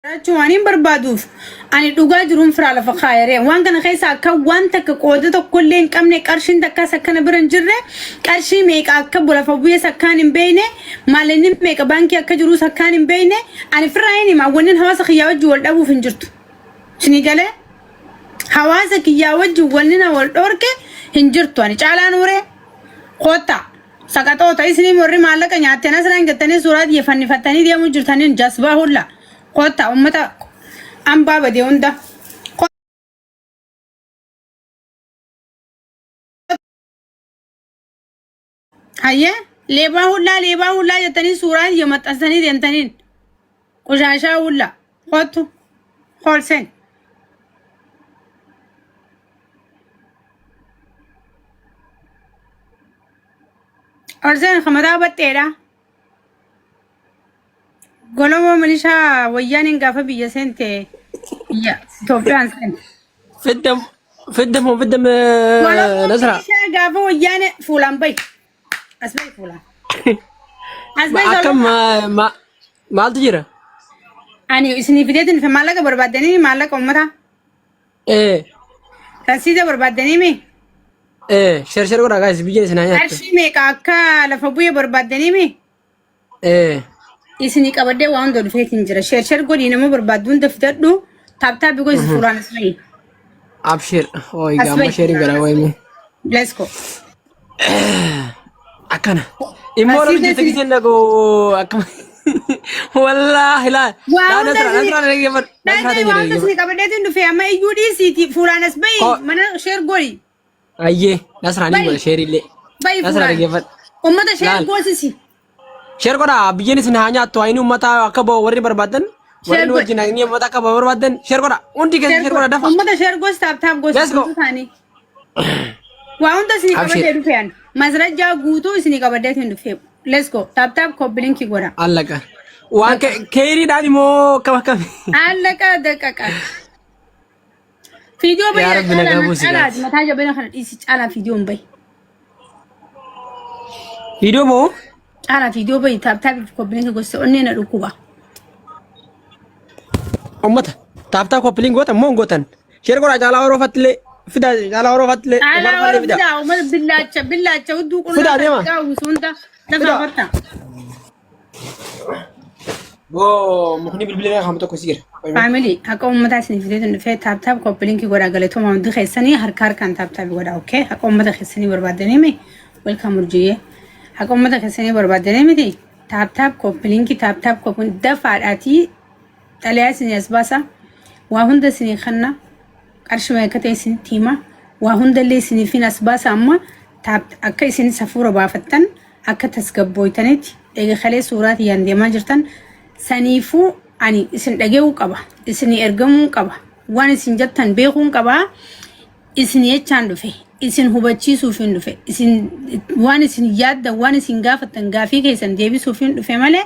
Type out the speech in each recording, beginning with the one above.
Rachumanin barbaaduuf ani dhugaa jiruun firaa lafa kaayaree waan kana keessa akka waan takka qooda tokkollee hin qabne qarshiin takkaas akkana bira hin jirre qarshii meeqa akka lafa bu'ees akkaan hin beekne maallaqa meeqa baankii akka jiruus akkaan hin beekne ani firaa hin hima wannin hawaasa kiyyaa wajjin wal dhabuuf hin jirtu. Isinii galee hawaasa kiyyaa wajjin wannin wal dhorke hin jirtu ani caalaan uree koota saqatoota isinii morri maallaqa nyaattanii asirraan gattanii suuraa xiyyeeffannifattanii deemuu jirtaniin jasbaa hulla. Kota ummata amba bade hunda haye leba hulla jatani suuraan yamaxasanii deemtaniin qushashaa hulla qotu holsen khamadaa batteedha. Golobo Manisha Wayan Gafa be sent to France. Feed them, Nazra. Gava Wayan Fulan Bay. As by Fulan. As by Maltira. And you significant in Malaga Barbadani, Malaka Omara. Consider Barbadani. Shershara guys, begins and I actually make a car of a boy Barbadani. Isn't about the one that faking share good in a mobile but don't the do tap because it's for honest way. Upshare. Oh, I'm sharing that away. Let's go. I can't. Immortal to go. Wallah, hila. Share gory. Aye, that's running. Share it. That's what I give it. Umata share goes. Share kora bijenis nanya to ainu mata akabo worry barbadan worry wajina ni mata akabo barbadan share kora undi ke share kora dafa mata share go stop go thani wa unda sini kabade rufian mazraja guto sini kabade tindu fe let's go tap ko blinki gora allaka wa keiri dani mo kama allaka dakaka video bay ala mata jabena khan isi ala video bay video mo Ana video bay tap ko blinki go so onnena dukuba ummata tap ko blinki gotan mon gotan share gora jala oro fatle fida jala oro fatle ala fida umma billacha wudu kullu fida dema ga usunda dafa fatta go mukhni bilbilena khamto ko sigir family haka ummata sini video den fe tap ko blinki gora gale to ma ndi khaysani har kar kan tap gora okay haka ummata khaysani barbadani me welcome urjiye Aku mata kesini berbeda nih miti. Tap ko pelinki tap ko pun dapat ati. Talias ini asbasa. Wahunda sini khanna. Karshwa kata sini tima. Wahunda le sini fin asbasa amma. Tap akka sini safura bafatan. Akka tasgabboy tanit. Ega khale surat yang dia majurtan. Sanifu ani isin dageu kaba. Isini ergamu kaba. Wan isin jatan behun kaba. Isini echandu fe. Isin hubachi sufin dufe isin wan isin yadda wan isin gafatan gafi kaysan debi sufin dufe male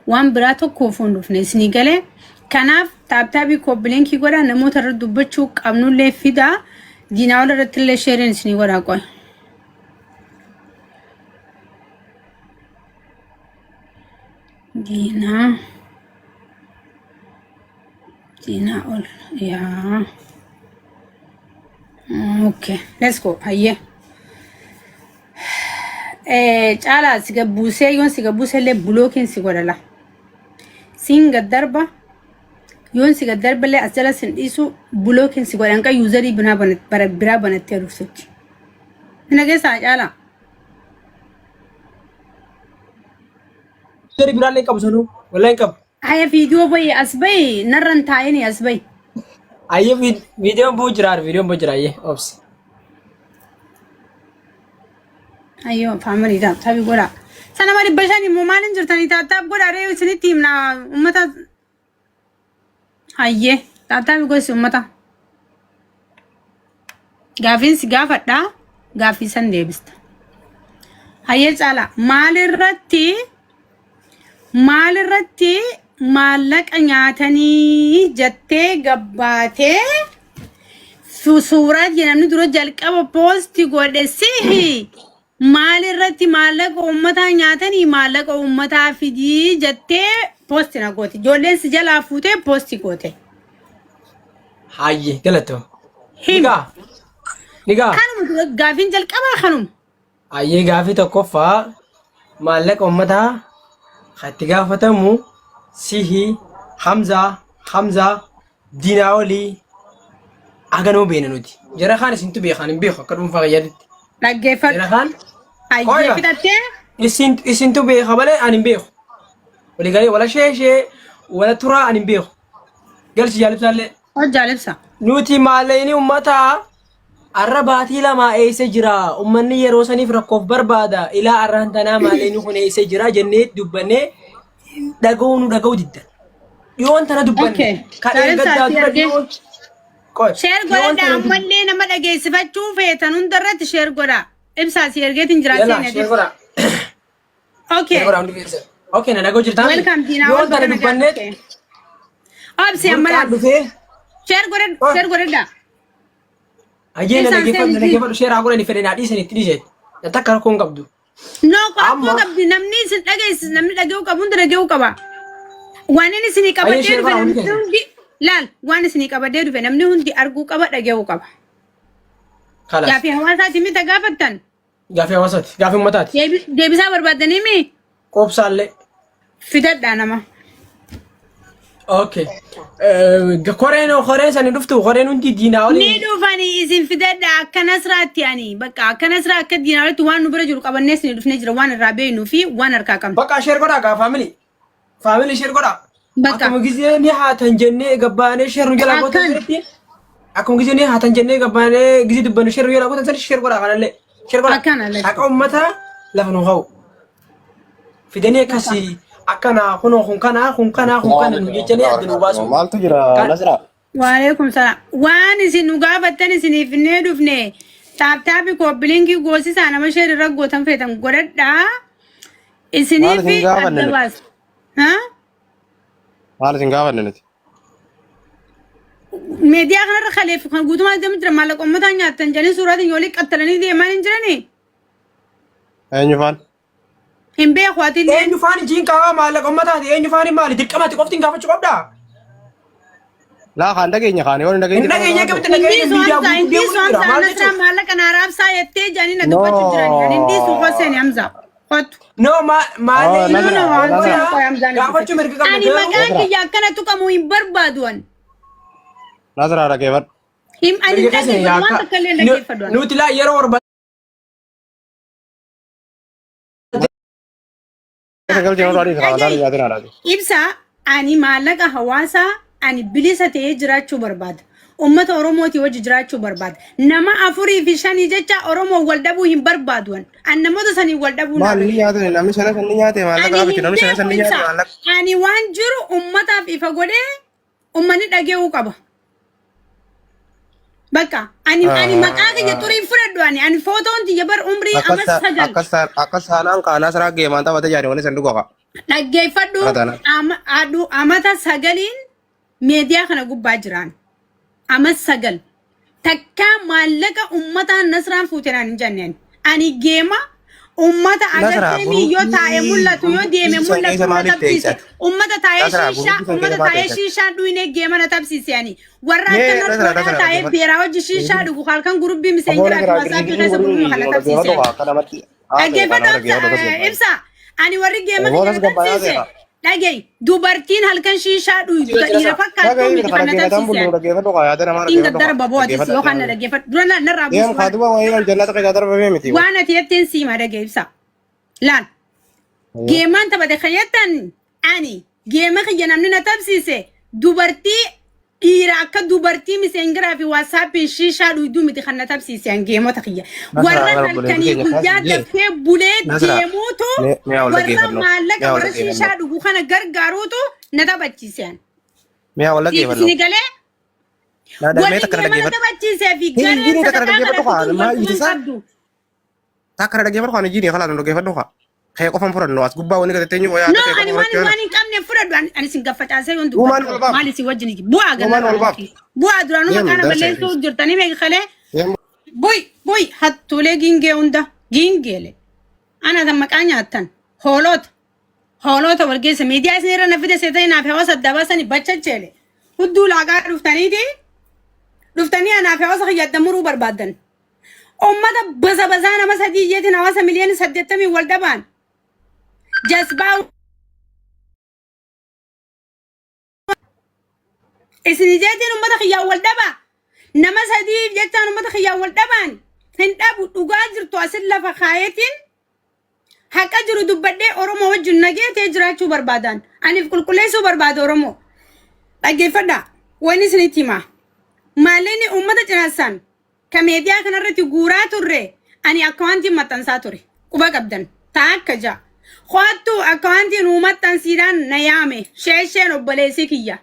wan brato kofon dufne isini gale kanaf tabtabi ko blinki gora namo tar dubbachu qabnu le fida dinawla ratille sheren isini gora koy dina ol ya Okay, let's go. Aye. Chala siga buse le blocking sigorala. Singa darba. Yon siga darba le asala sin isu blocking sigoranka useri bina bira banate rusuk. Nage sa chala. Useri bira le kabsanu. Wallahi kab. Aya video boy asbay narran tayini asbay. Aye video bujrar ye ops ayo family da tabi gora sana mari bashani mo malin jirtani ta tab gora re usini team na ummata aye ta tabi go si ummata gafin si gafadda gafi san de bista aye tsala malirratti Malak nyatani jatte gabbate surat jenamni duro jalqaba posti godhe sihi maal irratti maallaqa ummata nyaatanii maallaqa ummataa fidii jettee post na gooti. Ijoolleen si jalaa fuutee posti goote. Hayyee galatoo. Him. Nigaa. Kanuma gaafiin jalqabaa kanuma. Hayyee gaafii tokkoffaa maallaqa uummataa itti gaafatamu Sihi Hamzaa Diinaa olii aganoo beena nuti. Jara kaan isintu beekan hin beeku akka dhuunfaa fayyadaatti. Dhaggeeffadhu. Jara kaan Hayyee fitattee. isintu beeka malee ani hin beeku. Walii galee wala sheeshee wala turaa ani hin beeku. Galchi jaalibsaallee. Jaalibsa. Nuti maallaqni uummataa arra baatii lama eessa jira? Uummanni yeroo saniif rakkoof barbaada. Ilaa arraan tanaa maallaqni kun eessa jira jennee dubbannee dhaga'uu diddan. Dhiyoon tana dubbanne. Kadhee gaddaa dura dhiyoon. Sheer godha ammallee nama dhageessifachuu feetan hundarratti sheer godha. Ibsaa si ergeetiin jiraatee. Sheer godha. Okay. Sheer godha hundi keessa. Okay, na dhaga'u jirtaan. Welcome Diinaa. Dhiyoon tana dubbanne. Obsi ammalaa. Sheer godhadha. Ajee na dhaggeeffadhu sheer haa godhani fedhe naa dhiisanitti dhiisee. Takka rakkoon qabdu. No, qabu qabdi namni isin dhageessis namni dhaga'uu qabu hunda dhaga'uu qaba. Waan inni isinii qabadee dhufe namni hundi laal waan isinii qabadee dhufe namni hundi arguu qaba dhaga'uu qaba. Gaafii hawaasaati mita gaafattan. Gaafii hawaasaati gaafii uummataati. Deebisaa barbaadanii mi? Qoobsaallee. Fidadhaa nama. Okay. Koreen sani dhuftu koreen hundi diinaa olii. Ni dhufanii isin fidadhaa akka nasraatti ani bakka akka nasraa akka diinaa olitti waan nu bira jiru qabannee isin dhufnee jira waan irraa beeknuu fi waan harkaa qabna. Bakka sheer godhaa gaa faamilii. Faamilii sheer godhaa. Bakka. Akkuma gizee ni haatan jennee gabbaanee sheer nu jalaa gootan sirriitti. Akkuma gizee ni haatan jennee gabbaanee gizee dubbannu sheer nu jalaa gootan sirriitti sheer godhaa kanallee. Sheer godhaa. Akkanallee. Akka uummataa lafa nu ha'u. Fidanii akkasii. Akkana kun kana nu jechanii adda nu baasu. Maaltu jira Nasra? Waalaikum salaam. Waan isin nu gaafattan isiniif finnee dhufne taaptaapi koopbiliinkii goosisaa nama sheer irra gootan feetan godhadhaa. Isiniif adda baas. Maal isin gaafanne nuti? Meediyaa kanarra kaleef kan guutumaa deemu jira maallaqa uummataa nyaattan jedhanii suuraatiin yoo qaxxalanii deemaa hin jiranii. Eenyu faan? Hin beeku ati illee. Eenyu faani jiin kaawaa maallaqa uummataati eenyu faani maali dirqamatti qoftiin gaafachuu qabdaa? Laa kaan dhageenya kaan yoo hin Hin dhageenya qabdi dhageenya miidiyaa guutuu deemu jira maal jechuudha? Maallaqa naaraabsaa jettee jedhanii na dubbachuu jiranii. Hin dhiisu Hoseen Hamza. Kottu. No maali gaafachuu mirga qabna. Ani maqaan kiyya akkana tuqamu hin barbaadu an. Nasra dhageeffadhu. Ani dhageeffadhu waan takka illee dhageeffadhu. Nuti laa yeroo warba. Ibsa ani maallaqa hawaasaa ani bilisa ta'ee jiraachuu barbaada. Uummata Oromooti wajji jiraachuu barbaada. Nama 4 fi 5 jecha Oromoo wal dhabuu hin barbaadu. An namoota sanii wal dhabuu maal ni nyaate namni sana sanni nyaate maallaqa abiti namni sana sanni nyaate maallaqa. Ani waan jiru uummataaf ifa godhee uummanni dhaga'uu qaba. Bakka ani maqaa kiyya turii fudhadhu ani footoon tiyya bar umrii amas sagal. Akka saanaan kaan Nasraa geemaan taphatee jaadee wani sandu qofa. Dhaggeeffadhu amata sagaliin meediyaa kana gubbaa jiraan. Amas sagal. Takka maallaqa uummataan Nasraan fuutenaan hin jenneen. Ani geema ummata agartee yoo taa'ee mul'atu yoo deeme mul'atu tabsiise ummata taa'ee shiishaa dhuunee geemana tabsiise ani warra akka taa'ee beeraa hojii shiishaa dhugu halkan gurubbii miseenjiraatu wasaabii keessa gurubbii kana tabsiise dhaggeeffata ibsa ani warri geema kana tabsiise dhagee dubartiin halkan shiishaa dhugu dhiira fakkaatu miti kana tabsiise inga darba boodis yoo kana dhaggeeffatu dura narraa buusu waan ati jetteen siima dhagee ibsa lan geemaan taphate kayyattan ani geema kiyya namni na tabsiise dubartii dhiira akka dubartii miseengiraa fi waasaappiin shiishaa dhugduu miti kan na tabsiise an geemota kiyya warra halkanii guyyaa dafee bulee deemuutu warra maallaqa warra shiishaa dhugu kana gargaaruutu na taphachiise an isini galee warri geema na taphachiisee fi gareen sadaqaa Takara dhaggeeffatu kan jiini kalaatu dhaggeeffatu kan kee qofan fudhannu as gubbaa wanni gazeteenyu oo yaada kee qofan waan hin qabne fudhadhu ani sin gaffacaasee wanti maali si wajjin bu'aa ganna bu'aa duraanuu maqaana balleessuu jirtanii meeqa kalee buy hattuulee gingee hunda gingeele ana tan maqaa nyaattan هولوتا ورقيس ميديا سنيرا نفيدة سيتين في وسط دباسني بتشجلي ودو لاقا رفتني دي رفتني أنا في وسط يدمروا بربادن أمة بزانا ما سديجيتي نواسا مليون سديتمي والدبان جسباو إسنجاتي أمة خيا والدبا نما سديج جتا أمة خيا والدبان هندابو تغاجر تواصل لفخايتين حق أجر دبدة أورمو وجنة تجراتشو بربادان أنا في كل سو برباد أورمو لكن فدا وين سنتيما مالني أمة جناسان كميديا كنا رتي غورات الرّي أنا أكوانتي متنساتوري كوبا قبضن تاكجا خواتو أكوانتي نومات تنسيران نيامي شيشين وبليسي كيا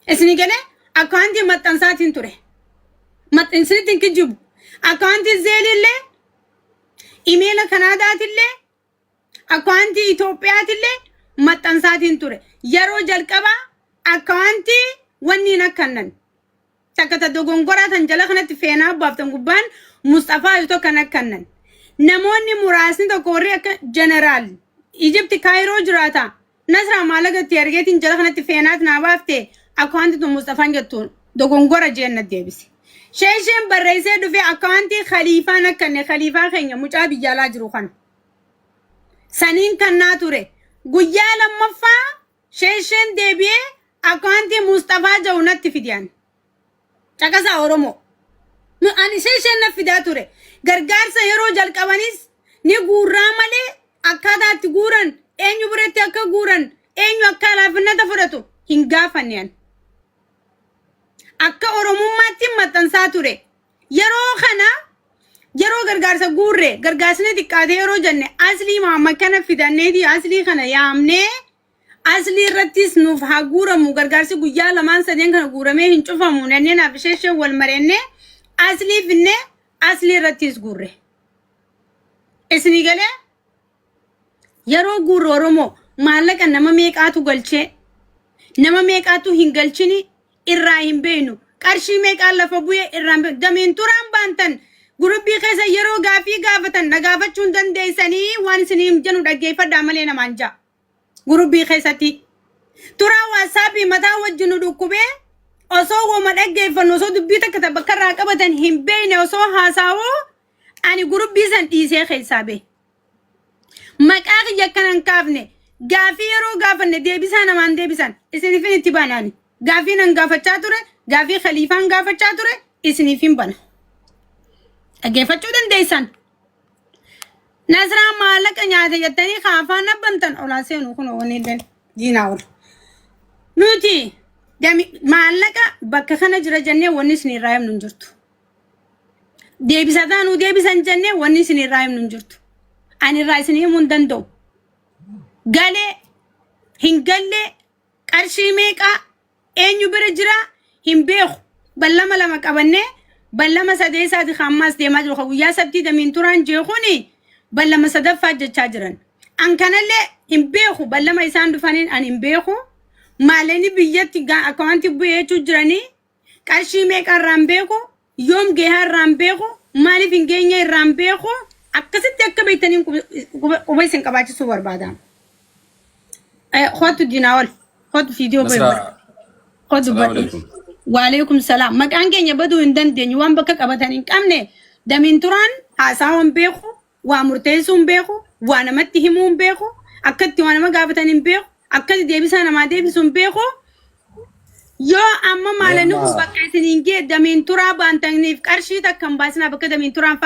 اسني كده أكوانتي متنساتين توري متنساتين كجوب أكوانتي زيل اللي إيميل كندا تلّي أكوانتي إثيوبيا تلّي متنساتين توري يرو جلكبا أكوانتي وني نكنن تكتا دوغونغورا تنجلا خنت فينا بافتن غبان مصطفى يتو كنكنن نموني مراسني تو كوريا جنرال إيجيبت كايرو جراتا نصر مالك تيرجت تنجلا خنت فينا نابافته أكوانتي تو مصطفى نجتون دوغونغورا جنة ديبسي شيشين برئيسة دفع أكوانتي خليفة نكنن خليفة خينيا مجابي جالا جروخان سنين كنا توري غويا لما فا شيشين ديبيه أكوانتي مصطفى جونات تفيديان Cakasa Oromo. No ani session na fidature. Gargarsa hero jalkabanis ni gurra male akada ati guran enyu burete akka guran enyu akka lafna ta fudatu hinga fanyan. Akka Oromummaatti maxxansature. Yeroo kana yeroo gargaarsa gurre gargaarsni xiqqaate yeroo jenne asli Muhammad kana fidanneeti asli kana yaamne asli rattis nuuf haguramu gargaarsi guyyaa lamaan sadeen kana guramee hin cufamu nanneen afisheshen wal marenne asli finne asli rattis gurre isni gale yeroo gurre Oromo maallaqa nama meeqaatu galchee nama meeqaatu hin galchini irraa hin beenu qarshii meeqaan lafa bu'e irraa hin beenu dameen turaan baantan gurubbii keessa yeroo gaafii gaafatan nagaafachuun dandeessanii waan isiniif jennu dhaggeeffadhaa malee namaan ja'a gurubbii keessatti turaa waasaapii mataa wajjinu dhukkubee osoo wama dhaggeeffannu osoo dubbii takka bakka irraa qabatan hin beekne osoo haasawoo ani gurubbii san dhiisee keessaa bee maqaa kiyya akkanan kaafne gaafii yeroo gaafanne deebisaa namaan deebisan isiniifin itti banaani gaafii nan gaafachaa ture gaafii khaliifaan gaafachaa ture isiniifin bana dhaggeeffachuu dandeessan Nasra maallaqa nyaata jettanii kaafaan abbantan olaa seenu kun waniilleen diinaawul. Nuti maallaqa bakka kana jira jennee wanni isin irraa himnu hin jirtu. Deebisataa nu deebisan jennee wanni isin irraa himnu hin jirtu. Ani irraa isin himuu hin danda'u. Galee hin gallee qarshii meeqaa eenyu bira jira hin beeku. Ballama lama qabannee ballama sadeessaati hammaas deemaa jiru guyyaa sabtii damiin turaan jeequni. Ballama sadaffaa jechaa jiran an kanallee hin beeku ballama isaan dhufaniin an hin beeku maaleni biyyatti akkawanti bu'ee jechuu jiranii qarshii meeqa irraa hin beeku yoom geehaa irraa hin beeku maaliif hin geenye irraa hin beeku akkasitti akka beektaniin quba isin qabaachisuu barbaadam. Hootu diinaawal hootu fiidiyoo baay'ee Waalaikum salaam maqaan keenya baduu hin dandeenyu waan bakka qabatan hin qabne damiin turaan haasawaan beeku waa murteessuun beeku waa namatti himuun beeku akkatti waa nama gaafatan hin beeku akkatti deebisaa namaa deebisuun beeku yoo amma maalanii bakka isiniin gee damiin turaa baantaniif qarshii takka hin baasinaa bakka damiin turaan